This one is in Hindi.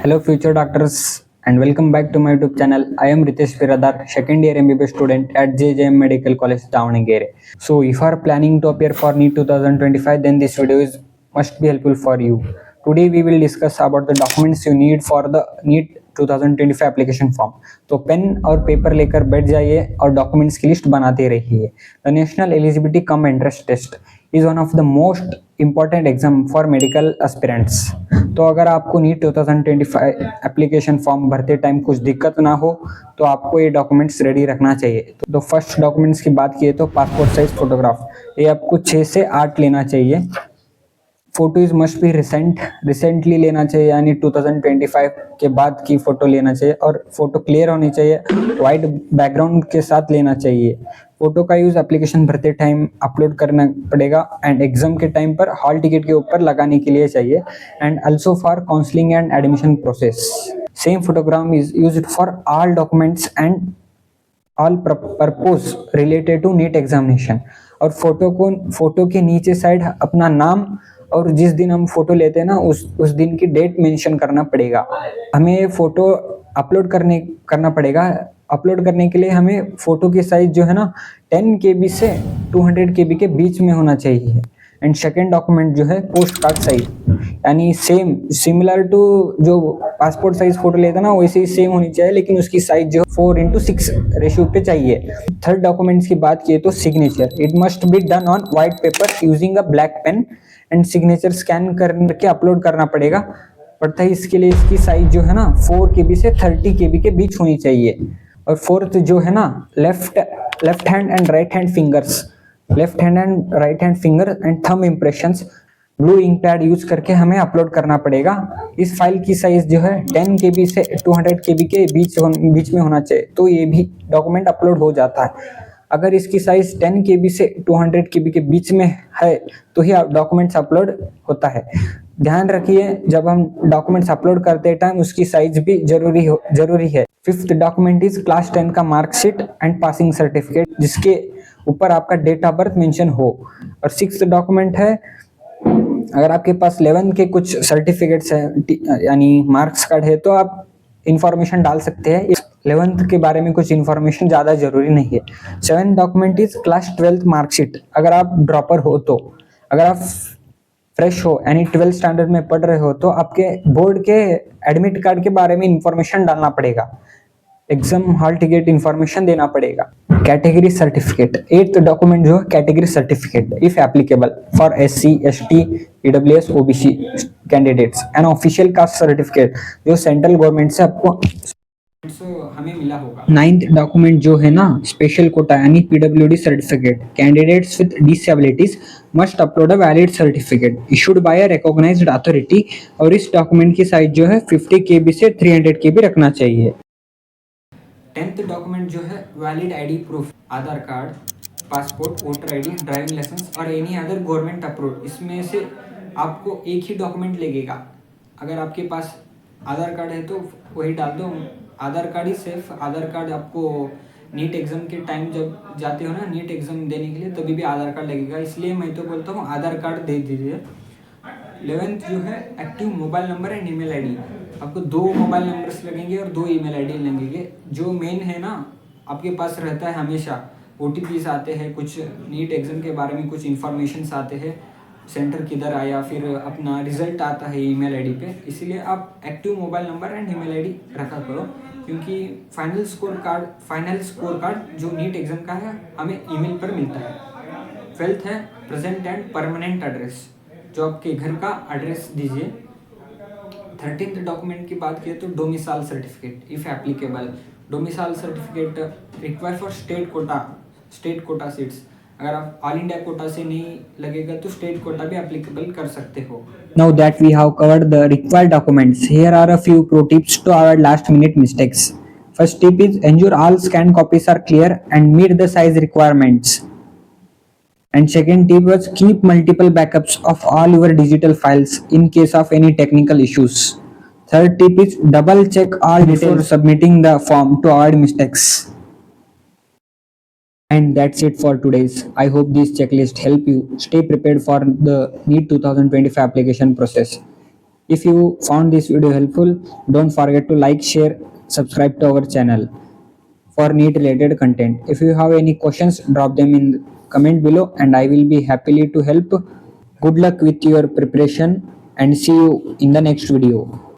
Hello, future doctors, and welcome back to my YouTube channel. I am Ritesh Piradar, second year MBBS student at JJM Medical College, Davangere. So, if you are planning to appear for NEET 2025, then this video is must be helpful for you. Today, we will discuss about the documents you need for the NEET 2025 application form. तो पेन और पेपर लेकर बैठ जाइए और डॉक्यूमेंट्स की लिस्ट बनाते रहिए. The national eligibility cum entrance test is one of the most important exam for medical aspirants. तो अगर आपको नीट 2025 एप्लीकेशन फॉर्म भरते टाइम कुछ दिक्कत ना हो तो आपको ये डॉक्यूमेंट्स रेडी रखना चाहिए. तो फर्स्ट डॉक्यूमेंट्स की बात किए तो पासपोर्ट साइज फोटोग्राफ, ये आपको 6 से 8 लेना चाहिए. Photo is must be recently लेना चाहिए, यानी 2025 के बाद की फोटो लेना चाहिए और फोटो क्लियर होनी चाहिए, वाइट बैकग्राउंड के साथ लेना चाहिए. फोटो का यूज एप्लीकेशन भरते टाइम अपलोड करना पड़ेगा एंड एग्जाम के टाइम पर हॉल टिकट के ऊपर लगाने के लिए चाहिए and also for counselling and admission process. Same photogram is used for all documents and all purpose related to NEET examination. और फोटो के नीचे साइड अपना नाम और जिस दिन हम फोटो लेते हैं ना उस दिन की डेट मेंशन करना पड़ेगा. हमें फोटो करना पड़ेगा. अपलोड करने के लिए हमें फोटो की साइज जो है ना 10 KB से 200 KB के बीच में होना चाहिए. एंड सेकेंड डॉक्यूमेंट जो है पोस्ट कार्ड साइज, यानी सिमिलर टू जो पासपोर्ट साइज फोटो लेता ना वैसे ही सेम होनी चाहिए, लेकिन उसकी साइज जो 4:6 रेशियो पे चाहिए. थर्ड डॉक्यूमेंट्स की बात किए तो signature, it must be done on white paper using a black pen and signature scan करके अपलोड करना पड़ता है. इसके लिए इसकी साइज जो है ना 4 KB से 30 KB के बीच होनी चाहिए. और फोर्थ जो है ना left hand and right hand finger and thumb impressions blue ink pad use करके हमें अपलोड करना पड़ेगा. इस फाइल की साइज जो है 10 KB से 200 KB के बीच में होना चाहिए, तो ये भी डॉक्यूमेंट अपलोड हो जाता है. अगर इसकी साइज 10 KB से 200 KB के बीच में है तो ही डॉक्यूमेंट्स अपलोड होता है. ध्यान रखिए जब हम डॉक्यूमेंट्स अपलोड करते टाइम उसकी साइज भी जरूरी है. फिफ्थ डॉक्यूमेंट इज क्लास 10 का मार्कशीट एंड पासिंग सर्टिफिकेट, जिसके ऊपर आपका डेट ऑफ बर्थ मेंशन हो. और सिक्स्थ डॉक्यूमेंट है, अगर आपके पास 11 के कुछ सर्टिफिकेट्स है यानी मार्क्स कार्ड है तो आप इंफॉर्मेशन डाल सकते हैं. 11th के बारे में कुछ इंफॉर्मेशन ज़्यादा जरूरी नहीं है. Seventh document is class 12 marksheet. अगर आप ड्रॉपर हो तो, अगर आप फ्रेश हो यानी 12th स्टैंडर्ड में पढ़ रहे हो तो आपके बोर्ड के एडमिट कार्ड के बारे में इंफॉर्मेशन डालना पड़ेगा. एग्जाम हॉल टिकट इंफॉर्मेशन देना पड़ेगा. कैटेगरी सर्टिफिकेट, एट्थ डॉक्यूमेंट जो है category certificate if applicable for SC ST EWS OBC candidates and official caste certificate जो सेंट्रल गवर्नमेंट से आपको हमें मिला होगा. नाइन्थ डॉक्यूमेंट जो है ना स्पेशल कोटा यानी PWD certificate. Candidates with disabilities must upload a valid certificate issued by a recognised authority. और इस डॉक्यूमेंट की साइज जो है 50 KB से 300 KB रखना चाहिए. 10th डॉक्यूमेंट जो है valid ID proof, Aadhaar card, passport, voter ID, driving licence और एनी अदर गवर्नमेंट अप्रूव्ड. इसमें से आपको एक ही डॉक्यूमेंट लगेगा. अगर आपके पास आधार कार्ड है तो वही डाल दो. आधार कार्ड ही सिर्फ आधार कार्ड आपको नीट एग्जाम के टाइम जब जाते हो ना नीट एग्जाम देने के लिए तभी भी आधार कार्ड लगेगा, इसलिए मैं तो बोलता हूँ आधार कार्ड दे दीजिए. 11th जो है active mobile number and email ID. आपको 2 मोबाइल नंबर्स लगेंगे और 2 ईमेल आईडी लगेंगे. जो मेन है ना आपके पास रहता है हमेशा OTPs आते हैं, कुछ नीट एग्जाम के बारे में कुछ इन्फॉर्मेशन आते हैं, सेंटर किधर आया, फिर अपना रिजल्ट आता है ईमेल आईडी पे. इसलिए आप active mobile number and email ID रखा करो, क्योंकि फाइनल स्कोर कार्ड जो नीट एग्जाम का है हमें ईमेल पर मिलता है. 12th है प्रेजेंट एंड परमानेंट एड्रेस, जो आपके घर का एड्रेस दीजिए. 13th डॉक्यूमेंट की बात किए तो domicile certificate if applicable. Domicile certificate require for state quota seats. अगर आप ऑल इंडिया कोटा से नहीं लगेगा तो स्टेट कोटा भी एप्लीकेबल कर सकते हो. Now that we have covered the required documents, here are a few pro tips to avoid last minute mistakes. First tip is ensure all scanned copies are clear and meet the size requirements. And second tip was keep multiple backups of all your digital files in case of any technical issues. Third tip is double check all details before submitting the form to avoid mistakes. And that's it for today's. I hope this checklist help you stay prepared for the NEET 2025 application process. If you found this video helpful, don't forget to like, share, subscribe to our channel for NEET related content. If you have any questions, drop them in comment below and I will be happily to help. Good luck with your preparation and see you in the next video.